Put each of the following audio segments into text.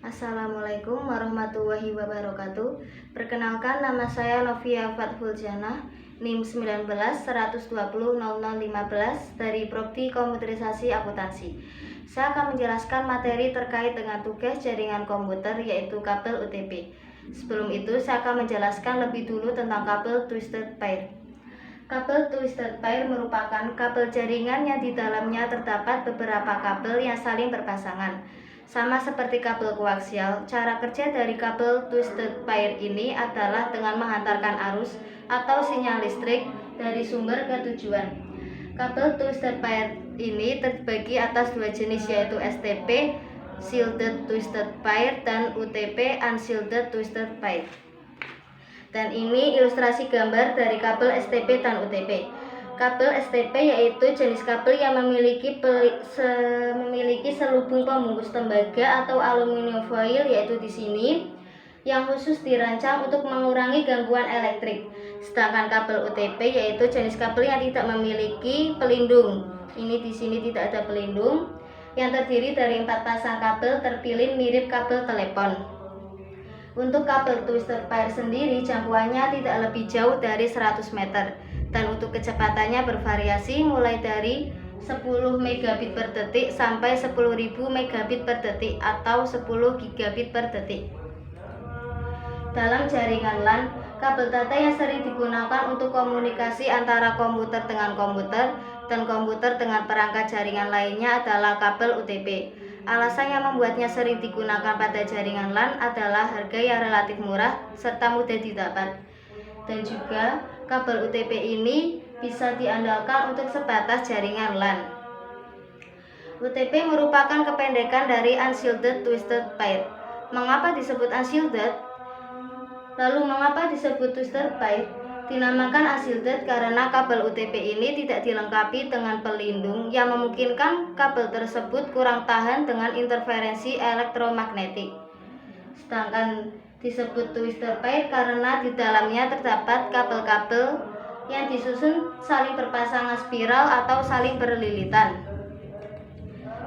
Assalamualaikum warahmatullahi wabarakatuh. Perkenalkan, nama saya Novia Fathul Janah, NIM 19 120 0015 dari Prodi Komputerisasi Akuntansi. Saya akan menjelaskan materi terkait dengan tugas jaringan komputer, yaitu kabel UTP. Sebelum itu, saya akan menjelaskan lebih dulu tentang kabel Twisted Pair. Kabel Twisted Pair merupakan kabel jaringan yang di dalamnya terdapat beberapa kabel yang saling berpasangan. Sama seperti kabel koaksial, cara kerja dari kabel Twisted Pair ini adalah dengan menghantarkan arus atau sinyal listrik dari sumber ke tujuan. Kabel Twisted Pair ini terbagi atas dua jenis, yaitu STP Shielded Twisted Pair dan UTP Unshielded Twisted Pair. Dan ini ilustrasi gambar dari kabel STP dan UTP. Kabel STP yaitu jenis kabel yang memiliki selubung pembungkus tembaga atau aluminium foil, yaitu di sini, yang khusus dirancang untuk mengurangi gangguan elektrik. Sedangkan kabel UTP yaitu jenis kabel yang tidak memiliki pelindung. Ini di sini tidak ada pelindung, yang terdiri dari 4 pasang kabel terpilin mirip kabel telepon. Untuk kabel Twisted Pair sendiri jangkauannya tidak lebih jauh dari 100 meter dan untuk kecepatannya bervariasi mulai dari 10 megabit per detik sampai 10.000 megabit per detik atau 10 gigabit per detik. Dalam jaringan LAN, kabel data yang sering digunakan untuk komunikasi antara komputer dengan komputer dan komputer dengan perangkat jaringan lainnya adalah kabel UTP. Alasan yang membuatnya sering digunakan pada jaringan LAN adalah harga yang relatif murah serta mudah didapat. Dan juga kabel UTP ini bisa diandalkan untuk sebatas jaringan LAN. UTP merupakan kependekan dari Unshielded Twisted Pair. Mengapa disebut unshielded? Lalu mengapa disebut Twisted Pair? Dinamakan unshielded karena kabel UTP ini tidak dilengkapi dengan pelindung yang memungkinkan kabel tersebut kurang tahan dengan interferensi elektromagnetik. Sedangkan disebut Twisted Pair karena di dalamnya terdapat kabel-kabel yang disusun saling berpasangan spiral atau saling berlilitan.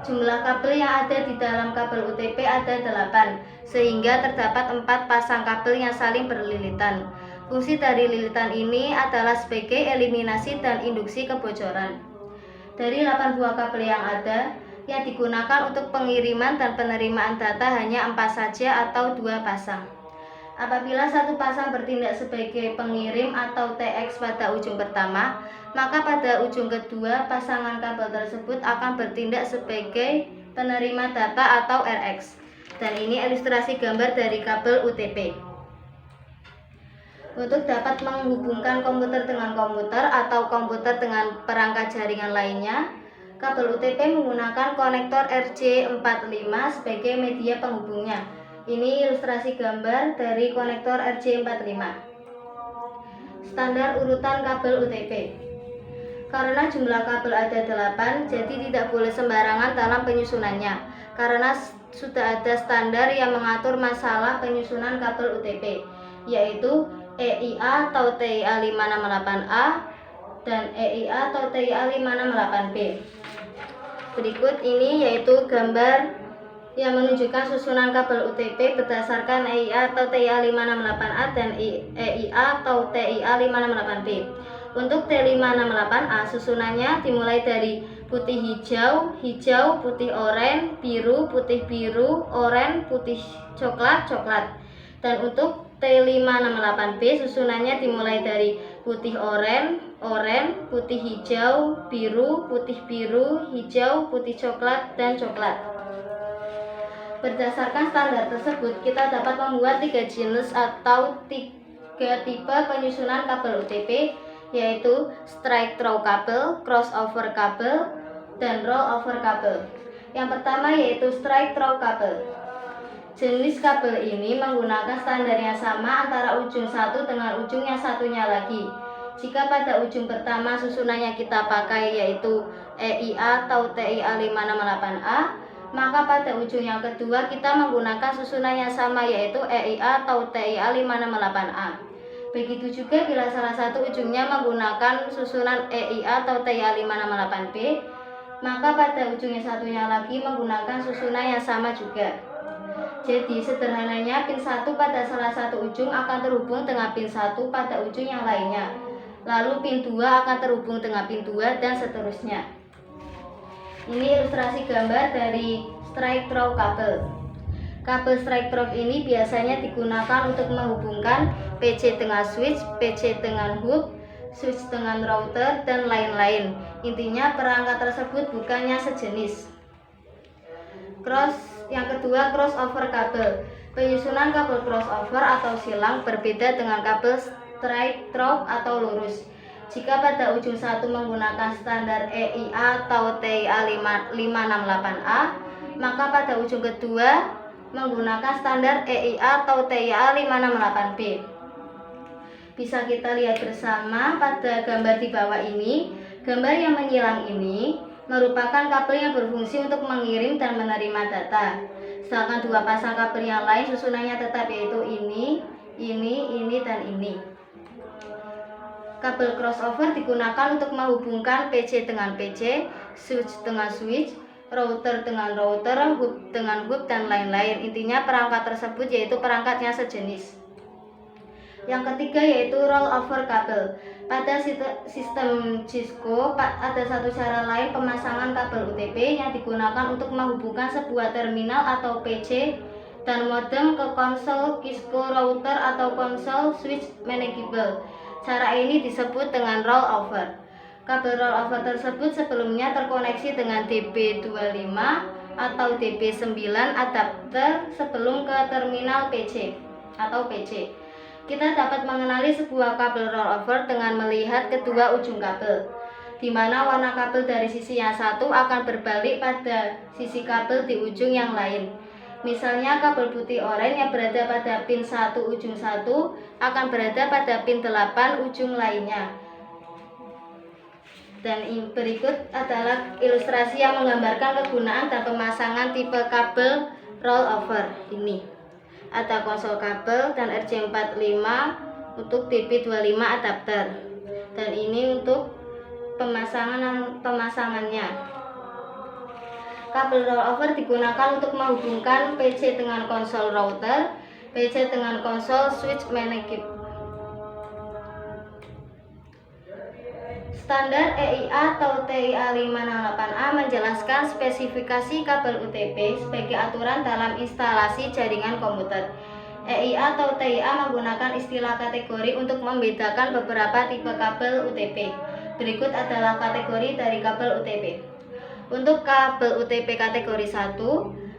Jumlah kabel yang ada di dalam kabel UTP ada 8, sehingga terdapat 4 pasang kabel yang saling berlilitan. Fungsi dari lilitan ini adalah sebagai eliminasi dan induksi kebocoran. Dari 8 buah kabel yang ada, yang digunakan untuk pengiriman dan penerimaan data hanya 4 saja atau 2 pasang. Apabila satu pasang bertindak sebagai pengirim atau TX pada ujung pertama, maka pada ujung kedua pasangan kabel tersebut akan bertindak sebagai penerima data atau RX. Dan ini ilustrasi gambar dari kabel UTP. Untuk dapat menghubungkan komputer dengan komputer atau komputer dengan perangkat jaringan lainnya, kabel UTP menggunakan konektor RJ45 sebagai media penghubungnya. Ini ilustrasi gambar dari konektor RJ45. Standar urutan kabel UTP. Karena jumlah kabel ada 8, jadi tidak boleh sembarangan dalam penyusunannya. Karena sudah ada standar yang mengatur masalah penyusunan kabel UTP, yaitu EIA atau TIA 568A dan EIA atau TIA 568B. Berikut ini yaitu gambar yang menunjukkan susunan kabel UTP berdasarkan EIA atau TIA 568A dan EIA atau TIA 568B. Untuk T568A susunannya dimulai dari putih hijau, hijau, putih oranye, biru, putih biru, oranye, putih coklat, coklat. Dan untuk T568B susunannya dimulai dari putih oranye, oranye, putih hijau, biru, putih biru, hijau, putih coklat, dan coklat. Berdasarkan standar tersebut, kita dapat membuat 3 jenis atau 3 tipe penyusunan kabel UTP, yaitu straight through kabel, crossover kabel, dan rollover kabel. Yang pertama yaitu straight through kabel. Jenis kabel ini menggunakan standar yang sama antara ujung satu dengan ujung yang satunya lagi. Jika pada ujung pertama susunannya kita pakai yaitu EIA atau TIA 568A, maka pada ujung yang kedua kita menggunakan susunan yang sama yaitu EIA atau TIA 568A. Begitu juga bila salah satu ujungnya menggunakan susunan EIA atau TIA 568B, maka pada ujung yang satunya lagi menggunakan susunan yang sama juga. Jadi sederhananya pin 1 pada salah satu ujung akan terhubung dengan pin 1 pada ujung yang lainnya. Lalu pin 2 akan terhubung dengan pin 2 dan seterusnya. Ini ilustrasi gambar dari strike through kabel. Kabel strike through ini biasanya digunakan untuk menghubungkan PC dengan switch, PC dengan hub, switch dengan router, dan lain-lain. Intinya perangkat tersebut bukannya sejenis. Yang kedua, crossover kabel. Penyusunan kabel crossover atau silang berbeda dengan kabel straight through atau lurus. Jika pada ujung satu menggunakan standar EIA atau TIA 568A, maka pada ujung kedua menggunakan standar EIA atau TIA 568B. Bisa kita lihat bersama pada gambar di bawah ini. Gambar yang menyilang ini merupakan kabel yang berfungsi untuk mengirim dan menerima data. Sedangkan dua pasang kabel yang lain susunannya tetap, yaitu ini, dan ini. Kabel crossover digunakan untuk menghubungkan PC dengan PC, switch dengan switch, router dengan router, hub dengan hub, dan lain-lain. Intinya perangkat tersebut yaitu perangkatnya sejenis. Yang ketiga yaitu rollover kabel. Pada sistem Cisco ada satu cara lain pemasangan kabel UTP yang digunakan untuk menghubungkan sebuah terminal atau PC dan modem ke konsol Cisco router atau konsol switch manageable. Cara ini disebut dengan rollover. Kabel rollover tersebut sebelumnya terkoneksi dengan DB25 atau DB9 adapter sebelum ke terminal PC atau PC. Kita dapat mengenali sebuah kabel rollover dengan melihat kedua ujung kabel, di mana warna kabel dari sisi yang satu akan berbalik pada sisi kabel di ujung yang lain. Misalnya kabel putih oranye yang berada pada pin 1 ujung 1 akan berada pada pin 8 ujung lainnya. Dan berikut adalah ilustrasi yang menggambarkan kegunaan dan pemasangan tipe kabel rollover ini. Ada konsol kabel dan RJ45 untuk DB25 adapter. Dan ini untuk pemasangannya. Kabel rollover digunakan untuk menghubungkan PC dengan konsol router, PC dengan konsol switch manageable. Standar EIA atau TIA 568A menjelaskan spesifikasi kabel UTP sebagai aturan dalam instalasi jaringan komputer. EIA atau TIA menggunakan istilah kategori untuk membedakan beberapa tipe kabel UTP. Berikut adalah kategori dari kabel UTP. Untuk kabel UTP kategori 1,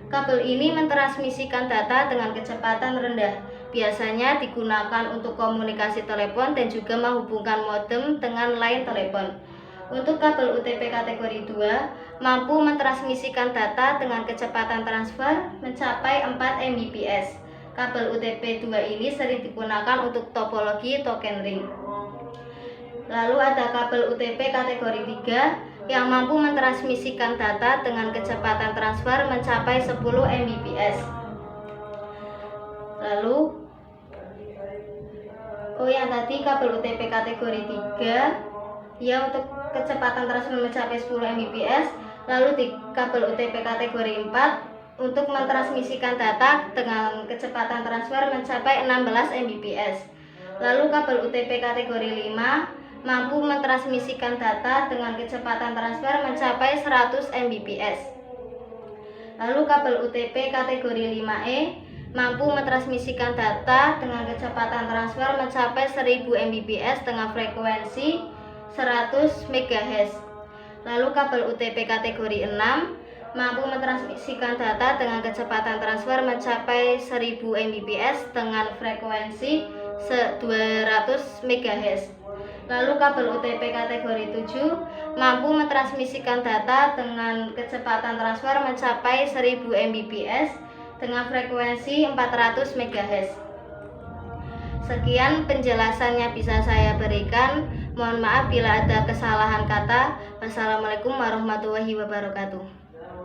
kabel ini mentransmisikan data dengan kecepatan rendah. Biasanya digunakan untuk komunikasi telepon dan juga menghubungkan modem dengan line telepon. Untuk kabel UTP kategori 2, mampu mentransmisikan data dengan kecepatan transfer mencapai 4 Mbps. Kabel UTP 2 ini sering digunakan untuk topologi token ring. Lalu ada kabel UTP kategori 3 yang mampu mentransmisikan data dengan kecepatan transfer mencapai 10 Mbps. Lalu yang tadi kabel UTP kategori 3 ya untuk kecepatan transfer mencapai 10 Mbps. Lalu di kabel UTP kategori 4 untuk mentransmisikan data dengan kecepatan transfer mencapai 16 Mbps. Lalu kabel UTP kategori 5 mampu mentransmisikan data dengan kecepatan transfer mencapai 100 Mbps. Lalu kabel UTP kategori 5E mampu mentransmisikan data dengan kecepatan transfer mencapai 1000 Mbps dengan frekuensi 100 MHz. Lalu kabel UTP kategori 6 mampu mentransmisikan data dengan kecepatan transfer mencapai 1000 Mbps dengan frekuensi 200 MHz. Lalu kabel UTP kategori 7 mampu mentransmisikan data dengan kecepatan transfer mencapai 1000 Mbps dengan frekuensi 400 MHz. Sekian penjelasannya bisa saya berikan. Mohon maaf bila ada kesalahan kata. Wassalamualaikum warahmatullahi wabarakatuh.